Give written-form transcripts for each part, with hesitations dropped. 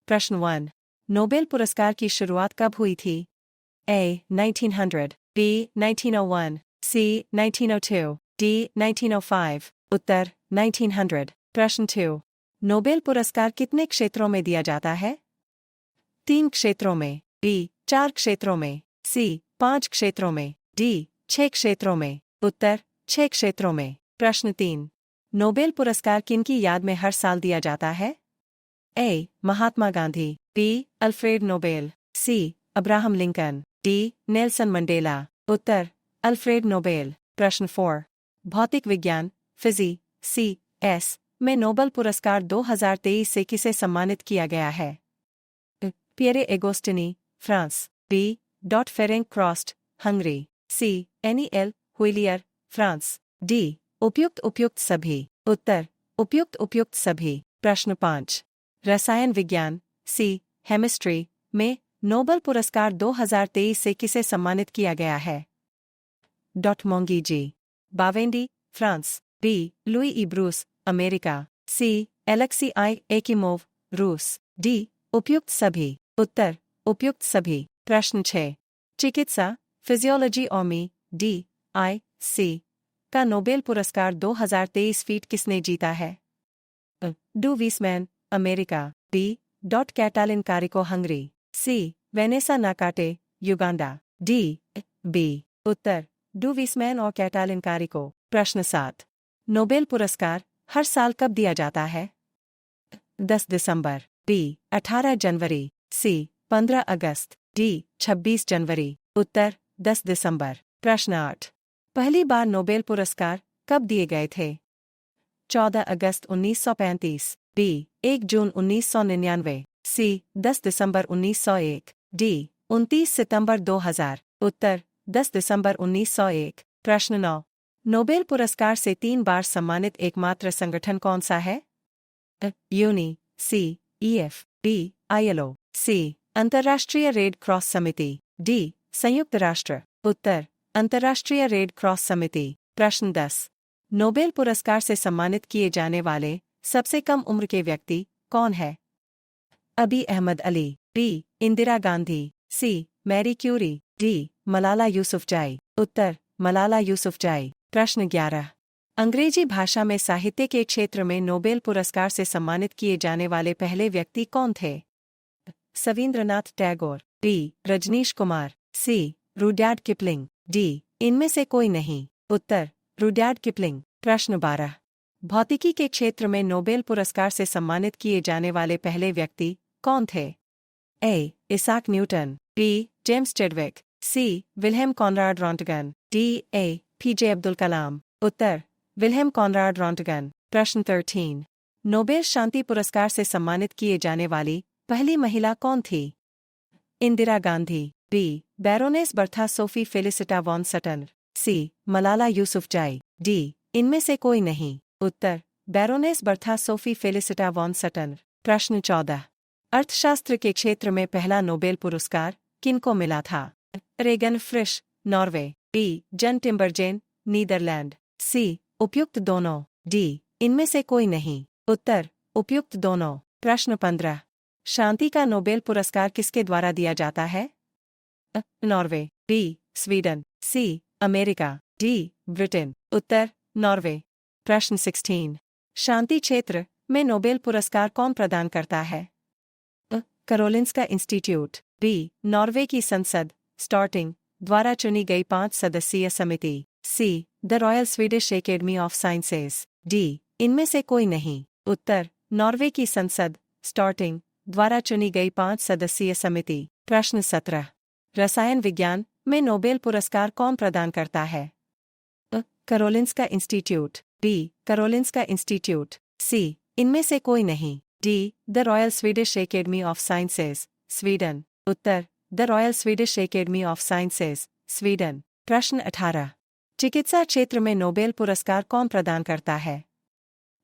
प्रश्न 1। नोबेल पुरस्कार की शुरुआत कब हुई थी? A. 1900, B. 1901, C. 1902, D. 1905। उत्तर 1900। प्रश्न 2। नोबेल पुरस्कार कितने क्षेत्रों में दिया जाता है? 3 क्षेत्रों में, B. 4 क्षेत्रों में, C. 5 क्षेत्रों में, D. 6 क्षेत्रों में। उत्तर 6 क्षेत्रों में। प्रश्न 3। नोबेल पुरस्कार किनकी याद में हर साल दिया जाता है? A. Mahatma Gandhi, B. Alfred Nobel, C. Abraham Lincoln, D. Nelson Mandela. Uttar Alfred Nobel. प्रश्न 4। भौतिक विज्ञान फिजिक्स में नोबेल पुरस्कार 2023 से किसे सम्मानित किया गया है? Pierre Agostini, France, B. Ferenc Krausz, Hungary, C. Anne L'Huillier, France, D. उपयुक्त सभी। उत्तर उपयुक्त सभी। प्रश्न 5। रसायन विज्ञान केमिस्ट्री में नोबेल पुरस्कार 2023 से किसे सम्मानित किया गया है? मोंगी जी, बावेंडी, फ्रांस, B. लुई ई ब्रूस, अमेरिका, C. एलेक्सी आई एकिमोव, रूस, D. उपयुक्त सभी। उत्तर उपयुक्त सभी। प्रश्न 6। चिकित्सा फिजियोलॉजी ओमी DIC का नोबेल पुरस्कार 2023 फीट किसने जीता है? Drew Weissman, America, B. Katalin Kariko, Hungary, C. Vanessa Nakate, Uganda, D. B. उत्तर डू वीसमैन और कैटालिन कारिको। प्रश्न 7। नोबेल पुरस्कार हर साल कब दिया जाता है? 10 दिसंबर, B. 18 जनवरी, C. 15 अगस्त, D. 26 जनवरी। उत्तर 10 दिसंबर। प्रश्न 8। पहली बार नोबेल पुरस्कार कब दिए गए थे? 14 अगस्त 1935, B. 1 जून 1999, C. 10 दिसंबर 1901, D. 29 सितंबर 2000। उत्तर 10 दिसंबर 1901। प्रश्न 9। नोबेल पुरस्कार से 3 बार सम्मानित एकमात्र संगठन कौन सा है? यूनी, C. EF, B. ILO, C. अंतर्राष्ट्रीय रेड क्रॉस समिति, D. संयुक्त राष्ट्र। उत्तर अंतर्राष्ट्रीय रेड क्रॉस समिति। प्रश्न 10। नोबेल पुरस्कार से सम्मानित किए जाने वाले सबसे कम उम्र के व्यक्ति कौन है? Abiy Ahmed Ali, B. Indira Gandhi, C. Marie Curie, D. Malala Yousafzai. उत्तर मलाला यूसुफजाई। प्रश्न 11। अंग्रेजी भाषा में साहित्य के क्षेत्र में नोबेल पुरस्कार से सम्मानित किए जाने वाले पहले व्यक्ति कौन थे? Rabindranath Tagore, B. Rajnish Kumar, C. Rudyard Kipling, D. इनमें से कोई नहीं। उत्तर रुडयार्ड किपलिंग। प्रश्न 12। भौतिकी के क्षेत्र में नोबेल पुरस्कार से सम्मानित किए जाने वाले पहले व्यक्ति कौन थे? A. Isaac Newton, B. James Chadwick, C. Wilhelm Conrad Roentgen, D. APJ Abdul Kalam. उत्तर विल्हेम कॉनराड रॉन्टगन। प्रश्न 13। नोबेल शांति पुरस्कार से सम्मानित किए जाने वाली पहली महिला कौन थी? Indira Gandhi, B. Baroness Bertha Sophie Felicita von Suttner, C. Malala Yousafzai, D. इनमें से कोई नहीं। उत्तर Baroness Bertha Sophie Felicita von Suttner. प्रश्न 14। अर्थशास्त्र के क्षेत्र में पहला नोबेल पुरस्कार किनको मिला था? Ragnar Frisch, Norway, B. Jan टिम्बरजेन, Netherlands, C. उपयुक्त दोनों, D. इनमें से कोई नहीं। उत्तर उपयुक्त दोनों। प्रश्न 15। शांति का नोबेल पुरस्कार किसके द्वारा दिया जाता है? Norway, B. Sweden, C. America, D. Britain. उत्तर नॉर्वे। प्रश्न 16। शांति क्षेत्र में नोबेल पुरस्कार कौन प्रदान करता है? Karolinska institute, B. नॉर्वे की संसद स्टार्टिंग द्वारा चुनी गई 5 सदस्यीय समिति, C. The Royal Swedish Academy of sciences, D. इनमें से कोई नहीं। उत्तर नॉर्वे की संसद स्टार्टिंग द्वारा चुनी गई 5 सदस्यीय समिति। प्रश्न 17। रसायन विज्ञान में नोबेल पुरस्कार कौन प्रदान करता है? Karolinska institute, B. Karolinska institute, C. इनमें से कोई नहीं। D. The Royal Swedish Academy of Sciences, Sweden. Uttar the Royal Swedish Academy of Sciences, Sweden. प्रश्न 18। चिकित्सा क्षेत्र में नोबेल पुरस्कार कौन प्रदान करता है?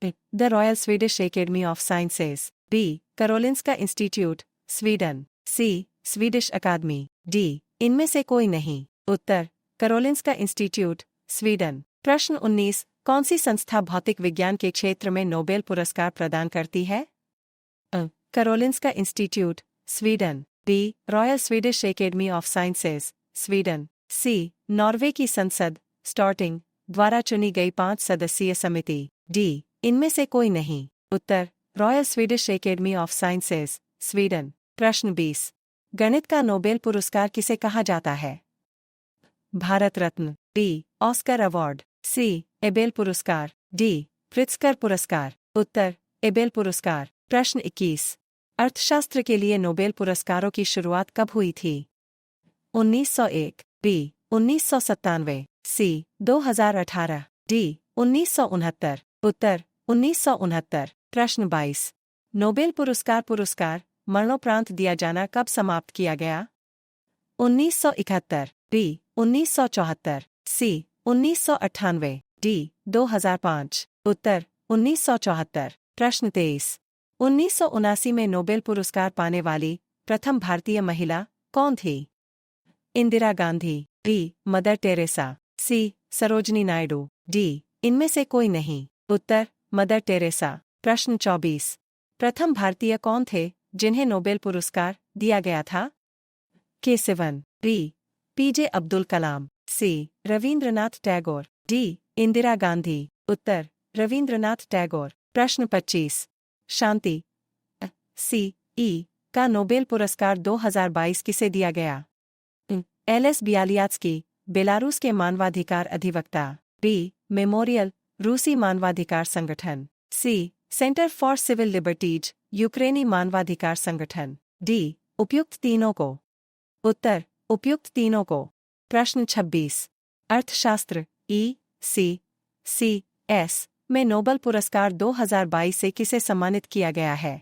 The Royal Swedish Academy of Sciences, B. Karolinska institute, Sweden, C. Swedish अकादमी, D. इनमें से कोई नहीं। उत्तर करोलिंस्का इंस्टीट्यूट, स्वीडन। प्रश्न 19। कौन सी संस्था भौतिक विज्ञान के क्षेत्र में नोबेल पुरस्कार प्रदान करती है? Karolinska Institute, Sweden. B, Royal Swedish Academy of Sciences, Sweden. C, Norway की संसद, स्टॉर्टिंग, द्वारा चुनी गई 5 सदस्यीय समिति। डी, इनमें से कोई नहीं। उत्तर, Royal Swedish Academy of Sciences, Sweden. प्रश्न 20। गणित का नोबेल पुरस्कार किसे कहा जाता है? Bharat Ratna. B, Oscar award. C, Abel पुरस्कार। डी, प्रित्जकर पुरस्कार। उत्तर, एबेल पुरस्कार। प्रश्न 21। अर्थशास्त्र के लिए नोबेल पुरस्कारों की शुरुआत कब हुई थी? 1901। बी, 1997। सी, 2018। डी, 1969। उत्तर, 1969। प्रश्न 22। नोबेल पुरस्कार मरणोपरांत दिया जाना कब समाप्त किया गया? 1971। बी, 1974। सी, 1998। डी, 2005। उत्तर, 1974। प्रश्न 23। 1979 में नोबेल पुरस्कार पाने वाली प्रथम भारतीय महिला कौन थी? Indira Gandhi. B, Mother Teresa. C, Sarojini Naidu. D, इनमें से कोई नहीं। उत्तर, मदर टेरेसा। प्रश्न 24। प्रथम भारतीय कौन थे जिन्हें नोबेल पुरस्कार दिया गया था? केसिवन। बी, पीजे अब्दुल कलाम। सी, रवींद्रनाथ टैगोर। डी, इंदिरा गांधी। उत्तर, रवींद्रनाथ टैगोर। प्रश्न 25। शांति सी ई का नोबेल पुरस्कार 2022 किसे दिया गया? एल.एस. बियालियात्स्की, बेलारूस के मानवाधिकार अधिवक्ता। बी, मेमोरियल, रूसी मानवाधिकार संगठन। सी, सेंटर फॉर सिविल लिबर्टीज, यूक्रेनी मानवाधिकार संगठन। डी, उपयुक्त तीनों को। उत्तर, उपयुक्त तीनों को। प्रश्न 26। अर्थशास्त्र ई सी एस में नोबेल पुरस्कार 2022 से किसे सम्मानित किया गया है?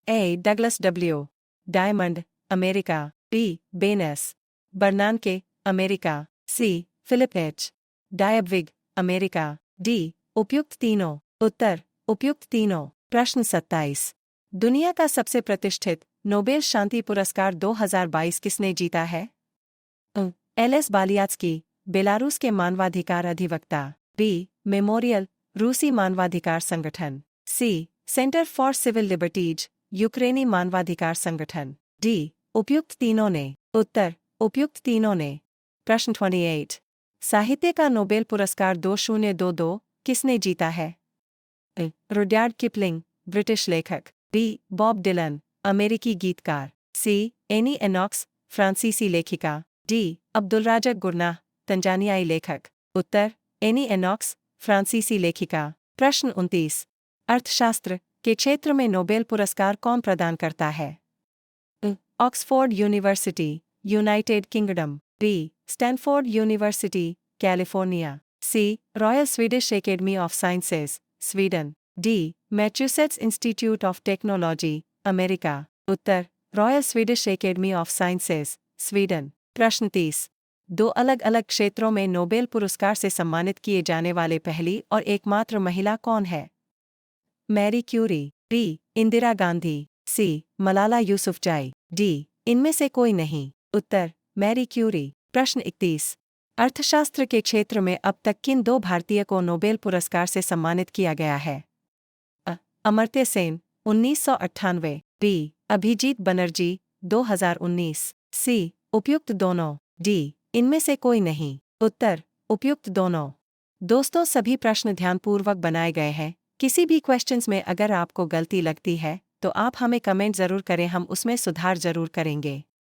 A, Douglas W Diamond, America. B, Ben Bernanke, America. C, Philip H Dybvig, America. D, उपयुक्त तीनों। उत्तर, उपयुक्त तीनों। प्रश्न 27। दुनिया का सबसे प्रतिष्ठित नोबेल शांति पुरस्कार 2022 किसने जीता है? एल.एस. बालियात्स्की, बेलारूस के मानवाधिकार अधिवक्ता। बी, मेमोरियल, रूसी मानवाधिकार संगठन। सी, सेंटर फॉर सिविल लिबर्टीज, यूक्रेनी मानवाधिकार संगठन। डी, उपयुक्त तीनों ने। उत्तर, उपयुक्त तीनों ने। प्रश्न 28। साहित्य का नोबेल पुरस्कार 2022 किसने जीता है? रुडयार्ड किपलिंग, ब्रिटिश लेखक। बी, बॉब डिलन, अमेरिकी गीतकार। सी, एनी एनॉक्स, फ्रांसीसी लेखिका। डी, अब्दुलराज़क गुरनाह, तंजानियाई लेखक। उत्तर, एनी एनॉक्स, फ्रांसीसी लेखिका। प्रश्न 29। अर्थशास्त्र के क्षेत्र में नोबेल पुरस्कार कौन प्रदान करता है? Oxford University, United Kingdom. B, Stanford University, California. C, Royal Swedish Academy of Sciences, Sweden. D, Massachusetts Institute of Technology, America. उत्तर, Royal Swedish Academy of Sciences, Sweden. प्रश्न 30। 2 अलग अलग क्षेत्रों में नोबेल पुरस्कार से सम्मानित किए जाने वाले पहली और एकमात्र महिला कौन है? Marie Curie. B, Indira Gandhi. C, Malala Yousafzai. D, इनमें से कोई नहीं। उत्तर, मैरी क्यूरी। प्रश्न 31। अर्थशास्त्र के क्षेत्र में अब तक किन 2 भारतीय को नोबेल पुरस्कार से सम्मानित किया गया है? अमर्त्य सेन, 1998। बी, अभिजीत बनर्जी, 2019। सी, उपयुक्त दोनों। डी, इनमें से कोई नहीं। उत्तर, उपयुक्त दोनों। दोस्तों, सभी प्रश्न ध्यानपूर्वक बनाए गए हैं। किसी भी क्वेश्चंस में अगर आपको गलती लगती है तो आप हमें कमेंट जरूर करें, हम उसमें सुधार जरूर करेंगे।